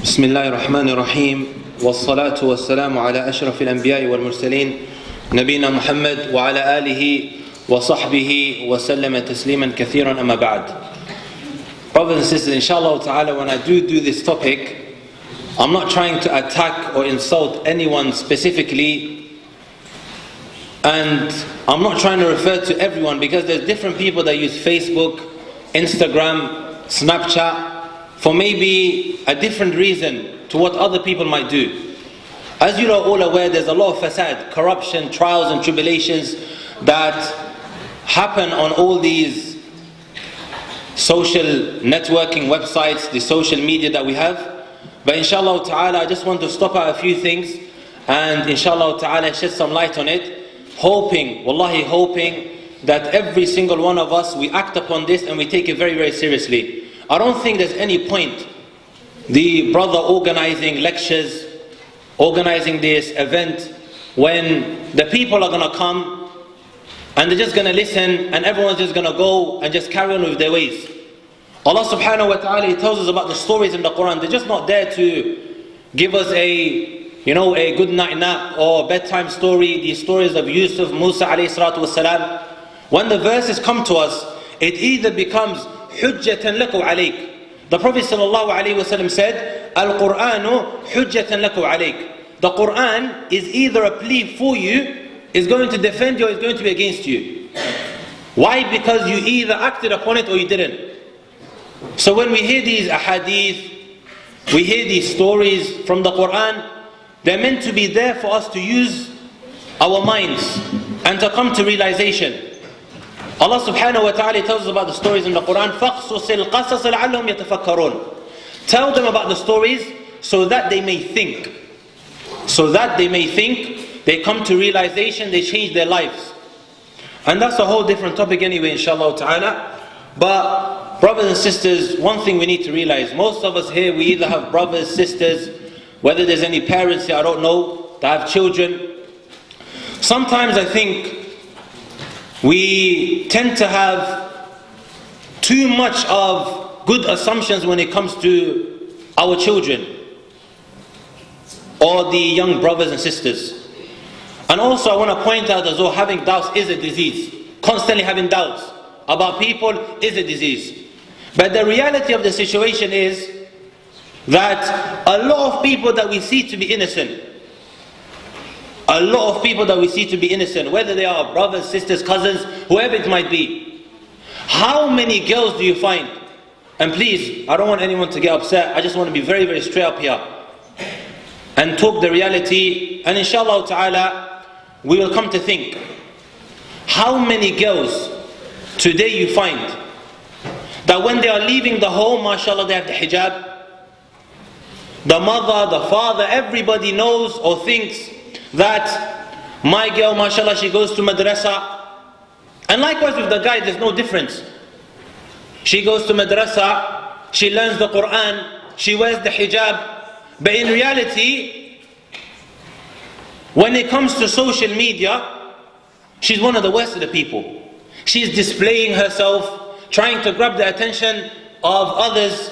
بسم الله الرحمن الرحيم والصلاة والسلام على أشرف الأنبياء والمرسلين نبينا محمد وعلى آله وصحبه وسلم تسليما كثيرا أما بعد. Brothers and sisters, inshallah ta'ala, when I do this topic, I'm not trying to attack or insult anyone specifically, and I'm not trying to refer to everyone, because there's different people that use Facebook, Instagram, Snapchat for maybe a different reason to what other people might do. As you are all aware, there's a lot of fasad, corruption, trials and tribulations that happen on all these social networking websites, the social media that we have. But inshallah ta'ala, I just want to stop at a few things and inshallah ta'ala shed some light on it, hoping, wallahi hoping, that every single one of us, we act upon this and we take it very, very seriously. I don't think there's any point the brother organizing lectures, organizing this event, when the people are going to come and they're just going to listen and everyone's just going to go and just carry on with their ways. Allah subhanahu wa ta'ala, He tells us about the stories in the Quran. They're just not there to give us a good night nap or bedtime story, these stories of Yusuf, Musa alayhi salatu wasalam. When the verses come to us, it either becomes hujjatan lakum alayk. The Prophet sallallahu alayhi wasallam said, Al-Qur'anu hujjatan lakum alayk. The Quran is either a plea for you, is going to defend you, or is going to be against you. Why? Because you either acted upon it or you didn't. So when we hear these ahadith, we hear these stories from the Quran, they're meant to be there for us to use our minds and to come to realization. Allah subhanahu wa ta'ala tells us about the stories in the Quran. فَقْصُصِ الْقَصَصَ لَعَلَّهُمْ يَتَفَكَّرُونَ. Tell them about the stories so that they may think. So that they may think, they come to realization, they change their lives. And that's a whole different topic anyway, inshallah ta'ala. But brothers and sisters, one thing we need to realize, most of us here, we either have brothers, sisters, whether there's any parents here, I don't know, that have children. Sometimes I think we tend to have too much of good assumptions when it comes to our children or the young brothers and sisters. And also I want to point out as well, having doubts is a disease. Constantly having doubts about people is a disease. But the reality of the situation is that a lot of people that we see to be innocent, a lot of people that we see to be innocent, whether they are brothers, sisters, cousins, whoever it might be. How many girls do you find? And please, I don't want anyone to get upset. I just want to be very, very straight up here and talk the reality. And inshallah ta'ala, we will come to think. How many girls today you find that when they are leaving the home, mashallah, they have the hijab. The mother, the father, everybody knows or thinks that my girl, mashallah, she goes to madrasa. And likewise with the guy, there's no difference. She goes to madrasa, she learns the Quran, she wears the hijab. But in reality, when it comes to social media, she's one of the worst of the people. She's displaying herself, trying to grab the attention of others,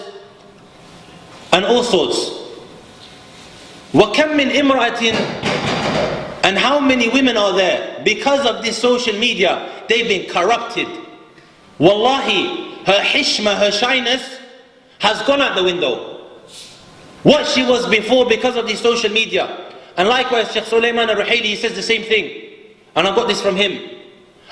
and all sorts. وَكَمْ مِنْ إِمْرَأَةٍ. And how many women are there, because of this social media, they've been corrupted. Wallahi, her hishma, her shyness has gone out the window. What she was before because of the social media. And likewise, Shaykh Sulaiman al-Ruhaili, he says the same thing. And I got this from him.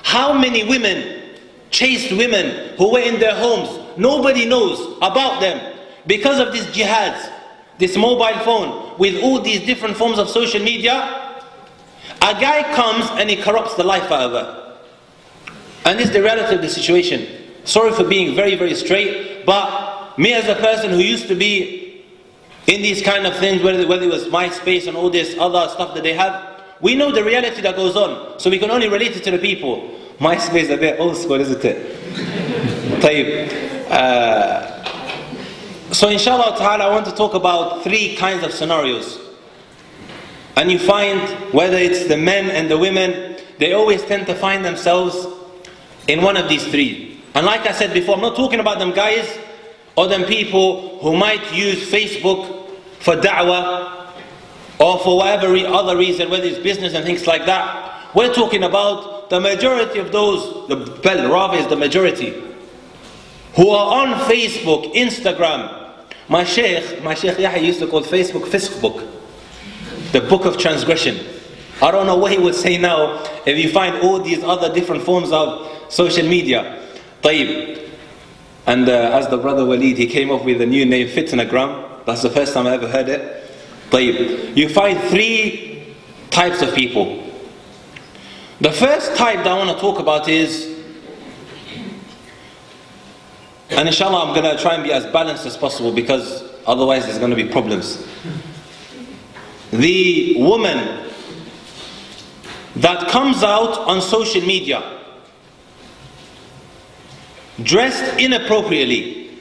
How many women, chaste women, who were in their homes, nobody knows about them, because of this jihad, this mobile phone, with all these different forms of social media. A guy comes and he corrupts the life out of her. And this is the reality of the situation. Sorry for being very, very straight, but me as a person who used to be in these kind of things, whether it was MySpace and all this other stuff that they have, we know the reality that goes on. So we can only relate it to the people. MySpace is a bit old school, isn't it? So inshallah ta'ala, I want to talk about 3 kinds of scenarios. And you find, whether it's the men and the women, they always tend to find themselves in one of these 3. And like I said before, I'm not talking about them guys or them people who might use Facebook for da'wah or for whatever other reason, whether it's business and things like that. We're talking about the majority of those, rather is the majority, who are on Facebook, Instagram. My Shaykh Yahya used to call Facebook Fisq book, the book of transgression. I don't know what he would say now if you find all these other different forms of social media. طيب. And as the brother Walid, he came up with a new name, Fitnagram. That's the first time I ever heard it. طيب. You find three types of people. The first type that I want to talk about is, and inshallah I'm going to try and be as balanced as possible because otherwise there's going to be problems. The woman that comes out on social media dressed inappropriately,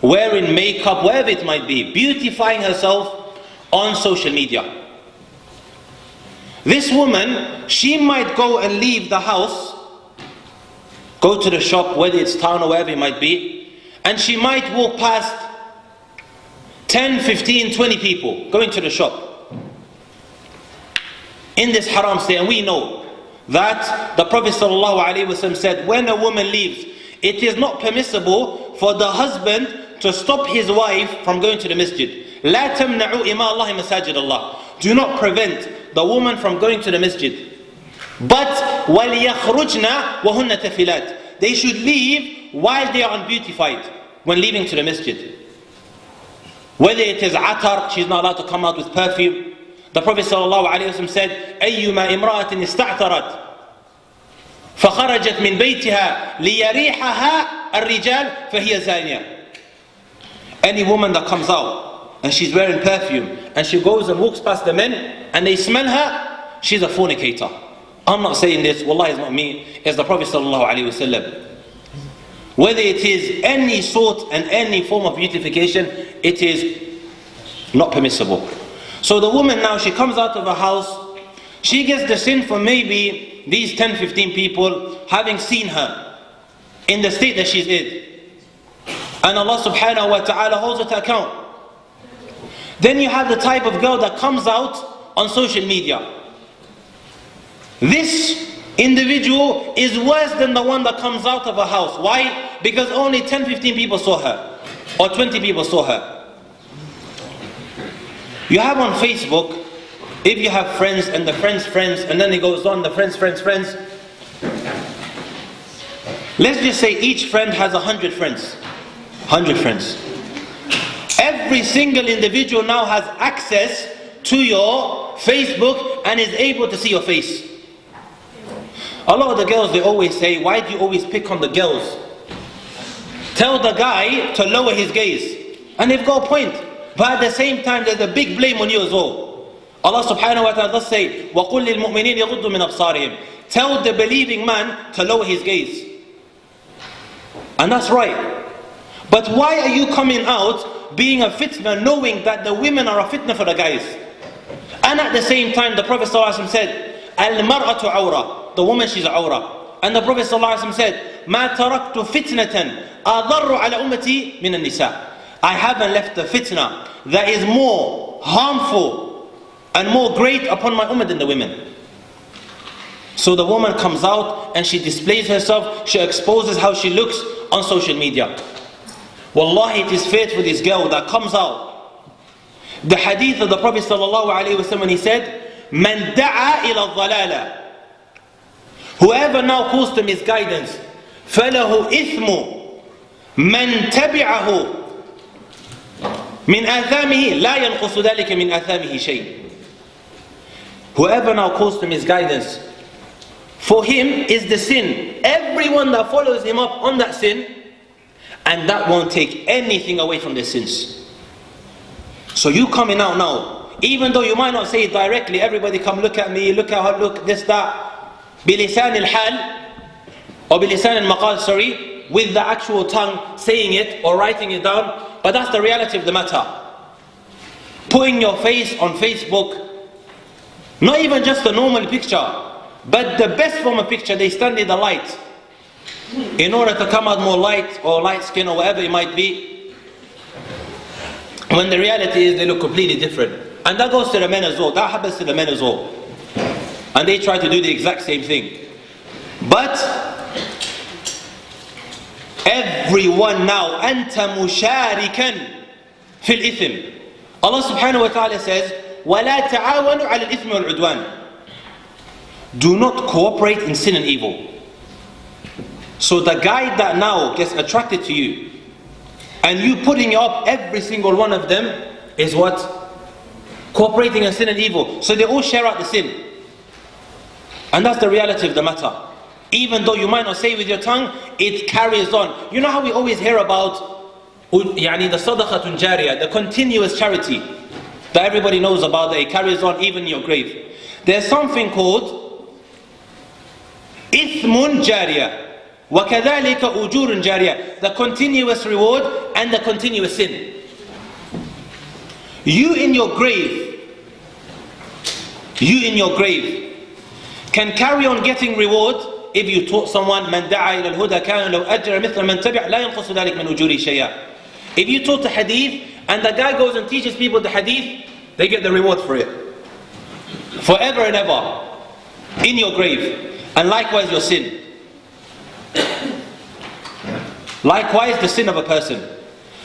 wearing makeup, whatever it might be, beautifying herself on social media. This woman, she might go and leave the house, go to the shop, whether it's town or wherever it might be, and she might walk past 10, 15, 20 people going to the shop in this haram state. And we know that the Prophet ﷺ said, when a woman leaves, it is not permissible for the husband to stop his wife from going to the masjid. لا تمنعوا إماء الله مساجد الله. Do not prevent the woman from going to the masjid. But وَلْيَخْرُجْنَا وَهُنَّ تَفِلَاتٍ. They should leave while they are unbeautified when leaving to the masjid. Whether it is atar, she's not allowed to come out with perfume. The Prophet ﷺ said, أَيُّمَا إِمْرَأَةٍ اسْتَعْتَرَتْ فخرجت من بيتها ليريحها الرجال فهي زانية. Any woman that comes out and she's wearing perfume and she goes and walks past the men and they smell her, she's a fornicator. I'm not saying this, wallahi it's not me, it's the Prophet ﷺ. Whether it is any sort and any form of beautification, it is not permissible. So the woman now, she comes out of her house, she gets the sin for maybe these 10, 15 people having seen her in the state that she's in. And Allah subhanahu wa ta'ala holds her to account. Then you have the type of girl that comes out on social media. This individual is worse than the one that comes out of her house. Why? Because only 10, 15 people saw her, or 20 people saw her. You have on Facebook, if you have friends and the friends' friends, and then it goes on, the friends' friends' friends. Let's just say each friend has 100 friends. 100 friends. Every single individual now has access to your Facebook and is able to see your face. A lot of the girls, they always say, why do you always pick on the girls? Tell the guy to lower his gaze. And they've got a point. But at the same time, there's a big blame on you as well. Allah subhanahu wa ta'ala does say, وَقُلْ لِلْمُؤْمِنِينَ يَغُضُّ مِنْ أَبْصَارِهِمْ. Tell the believing man to lower his gaze. And that's right. But why are you coming out being a fitna, knowing that the women are a fitna for the guys? And at the same time, the Prophet ﷺ said, الْمَرْأَةُ عَوْرَةٌ. The woman, she's a awrah. And the Prophet ﷺ said, مَا تَرَكْتُ فِتْنَةً أَضَرُّ عَلَى أُمَّتِي مِنَ النِّسَاءِ. I haven't left a fitna that is more harmful and more great upon my ummah than the women. So the woman comes out and she displays herself, she exposes how she looks on social media. Wallahi, it is fate for this girl that comes out. The hadith of the Prophet ﷺ, when he said, مَنْ دَعَا إِلَى الضَّلَالَةِ. Whoever now calls to misguidance, فَلَهُ إِثْمُ مَنْ تَبِعَهُ مِنْ آثَامِهِ لَا يَنْقُصُ ذَلِكَ مِنْ آثَامِهِ شَيْءٍ. Whoever now calls to misguidance, for him is the sin. Everyone that follows him up on that sin, and that won't take anything away from their sins. So you coming out now, even though you might not say it directly, everybody come look at me, look at her, look, this, that, بِلِسَانِ الْحَالِ, or بِلِسَانِ الْمَقَالِ, sorry, with the actual tongue saying it or writing it down, but that's the reality of the matter. Putting your face on Facebook, not even just a normal picture, but the best form of picture, they stand in the light in order to come out more light or light skin or whatever it might be. when the reality is they look completely different. And that goes to the men as well. That happens to the men as well. And they try to do the exact same thing. But everyone now, أنت مشاركا في الإثم. Allah subhanahu wa ta'ala says, وَلَا تَعَاوَنُوا عَلى الْإِثْمِ وَالْعُدْوَانِ. Do not cooperate in sin and evil. So the guy that now gets attracted to you, and you putting up every single one of them, is what? Cooperating in sin and evil. So they all share out the sin. And that's the reality of the matter. Even though you might not say with your tongue, it carries on. You know how we always hear about يعني the sadaqatun jariyah, the continuous charity that everybody knows about, that it carries on even in your grave. There's something called ithmun jariyah, وَكَذَلِكَ أُجُورٌ jariyah, the continuous reward and the continuous sin. You in your grave can carry on getting reward if you taught someone مَنْ دَعَى إِلَى الْهُدَى كَانَ لَوْ أَجْرَ مِثْلَ مَنْ تَبِعَ لَا يَنْقُصُ ذَلِكَ مِنْ أُجُورِ شَيْئًا. If you taught the hadith and the guy goes and teaches people the hadith, they get the reward for it forever and ever in your grave. And likewise your sin. Likewise the sin of a person.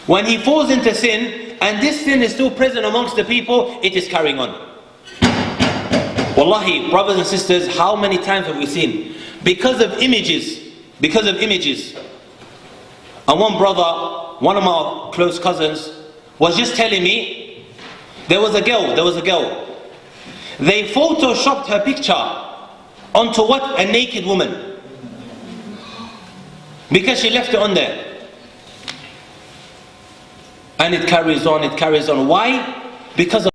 When he falls into sin and this sin is still present amongst the people, it is carrying on. Wallahi, brothers and sisters, how many times have we seen? Because of images. And one brother, one of my close cousins, was just telling me, there was a girl. They photoshopped her picture onto what? A naked woman. Because she left it on there. And it carries on. Why? Because of